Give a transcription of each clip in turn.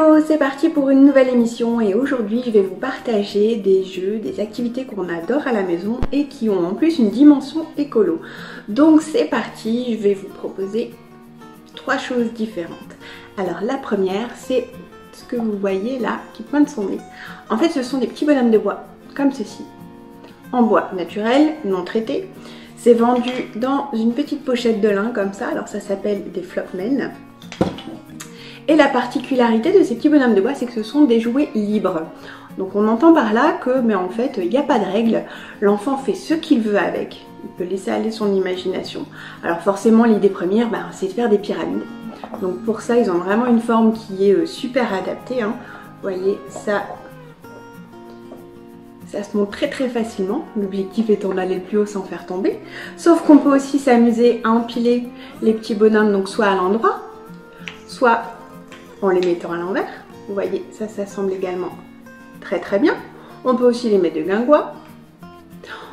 Hello, c'est parti pour une nouvelle émission et aujourd'hui je vais vous partager des jeux, des activités qu'on adore à la maison et qui ont en plus une dimension écolo. Donc c'est parti, je vais vous proposer 3 choses différentes. Alors la première, c'est ce que vous voyez là qui pointe son nez. En fait ce sont des petits bonhommes de bois comme ceci, en bois naturel, non traité. C'est vendu dans une petite pochette de lin comme ça, alors ça s'appelle des Flockmen. Et la particularité de ces petits bonhommes de bois, c'est que ce sont des jouets libres. Donc on entend par là que, mais en fait, il n'y a pas de règle. L'enfant fait ce qu'il veut avec. Il peut laisser aller son imagination. Alors forcément, l'idée première, c'est de faire des pyramides. Donc pour ça, ils ont vraiment une forme qui est super adaptée. Vous voyez, ça se monte très facilement. L'objectif étant d'aller le plus haut sans faire tomber. Sauf qu'on peut aussi s'amuser à empiler les petits bonhommes, donc soit à l'endroit, soit en les mettant à l'envers. Vous voyez, ça s'assemble également très bien. On peut aussi les mettre de guingois.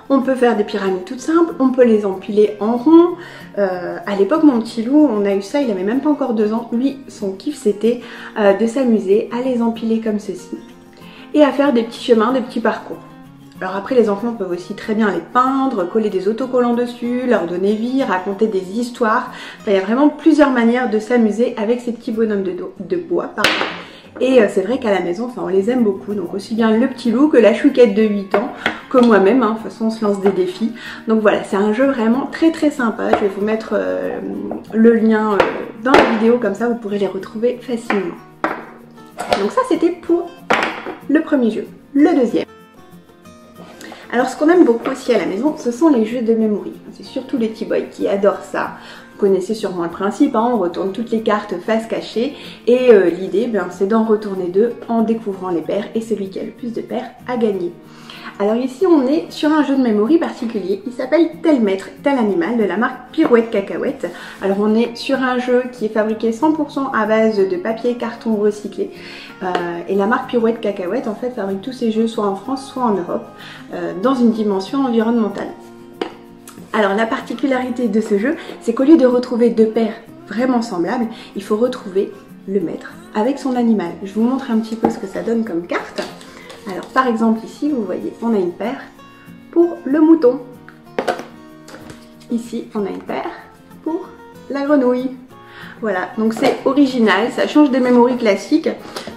On peut faire des pyramides toutes simples. On peut les empiler en rond. À l'époque, mon petit loup, on a eu ça, il avait même pas encore 2 ans. Lui, son kiff, c'était de s'amuser à les empiler comme ceci et à faire des petits chemins, des petits parcours. Alors après, les enfants peuvent aussi très bien les peindre, coller des autocollants dessus, leur donner vie, raconter des histoires. Enfin, il y a vraiment plusieurs manières de s'amuser avec ces petits bonhommes de bois. Pardon. Et c'est vrai qu'à la maison, on les aime beaucoup. Donc aussi bien le petit loup que la chouquette de 8 ans, que moi-même. De toute façon, on se lance des défis. Donc voilà, c'est un jeu vraiment très sympa. Je vais vous mettre le lien dans la vidéo, comme ça vous pourrez les retrouver facilement. Donc ça, c'était pour le premier jeu. Le deuxième. Alors ce qu'on aime beaucoup aussi à la maison, ce sont les jeux de memory. C'est surtout les petits boys qui adorent ça. Vous connaissez sûrement le principe, on retourne toutes les cartes face cachée. Et l'idée, c'est d'en retourner 2 en découvrant les paires. Et celui qui a le plus de paires a gagné. Alors ici on est sur un jeu de memory particulier, il s'appelle Tel Maître, Tel Animal de la marque Pirouette Cacahuète. Alors on est sur un jeu qui est fabriqué 100% à base de papier et carton recyclé. Et la marque Pirouette Cacahuète en fait fabrique tous ces jeux soit en France soit en Europe dans une dimension environnementale. Alors la particularité de ce jeu, c'est qu'au lieu de retrouver 2 paires vraiment semblables, il faut retrouver le maître avec son animal. Je vous montre un petit peu ce que ça donne comme carte. Alors par exemple ici, vous voyez, on a une paire pour le mouton. Ici, on a une paire pour la grenouille. Voilà, donc c'est original, ça change des memories classiques,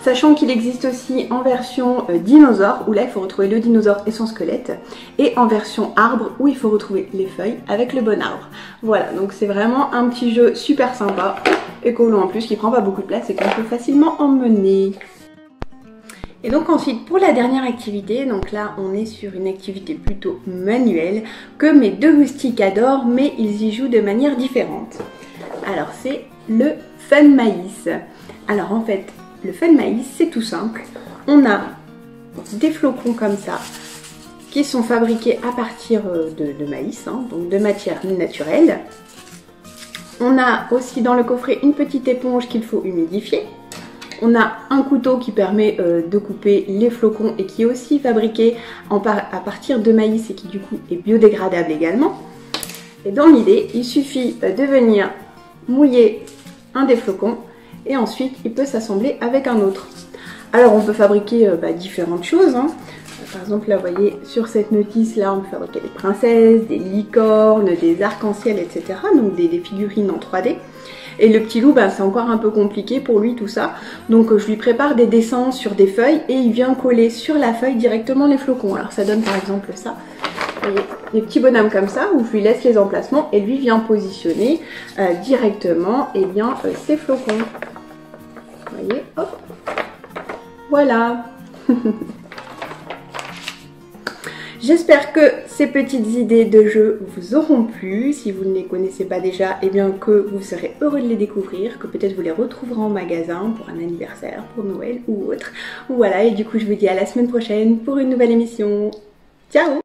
sachant qu'il existe aussi en version dinosaure, où là il faut retrouver le dinosaure et son squelette, et en version arbre, où il faut retrouver les feuilles avec le bon arbre. Voilà, donc c'est vraiment un petit jeu super sympa, écolo en plus, qui prend pas beaucoup de place et qu'on peut facilement emmener. Et donc ensuite pour la dernière activité, donc là on est sur une activité plutôt manuelle que mes 2 moustiques adorent, mais ils y jouent de manière différente. Alors c'est le fun maïs. Alors en fait le fun maïs c'est tout simple, on a des flocons comme ça qui sont fabriqués à partir de maïs, donc de matière naturelle. On a aussi dans le coffret une petite éponge qu'il faut humidifier. On a un couteau qui permet de couper les flocons et qui est aussi fabriqué à partir de maïs et qui du coup est biodégradable également. Et dans l'idée, il suffit de venir mouiller un des flocons et ensuite il peut s'assembler avec un autre. Alors on peut fabriquer différentes choses. Par exemple là vous voyez sur cette notice là on peut fabriquer des princesses, des licornes, des arcs-en-ciel etc. Donc des figurines en 3D. Et le petit loup, c'est encore un peu compliqué pour lui tout ça. Donc je lui prépare des dessins sur des feuilles et il vient coller sur la feuille directement les flocons. Alors ça donne par exemple ça. Vous voyez, des petits bonhommes comme ça où je lui laisse les emplacements et lui vient positionner directement ses flocons. Vous voyez, hop. Voilà. J'espère que ces petites idées de jeu vous auront plu. Si vous ne les connaissez pas déjà, que vous serez heureux de les découvrir, que peut-être vous les retrouverez en magasin pour un anniversaire, pour Noël ou autre. Voilà, et du coup je vous dis à la semaine prochaine pour une nouvelle émission. Ciao!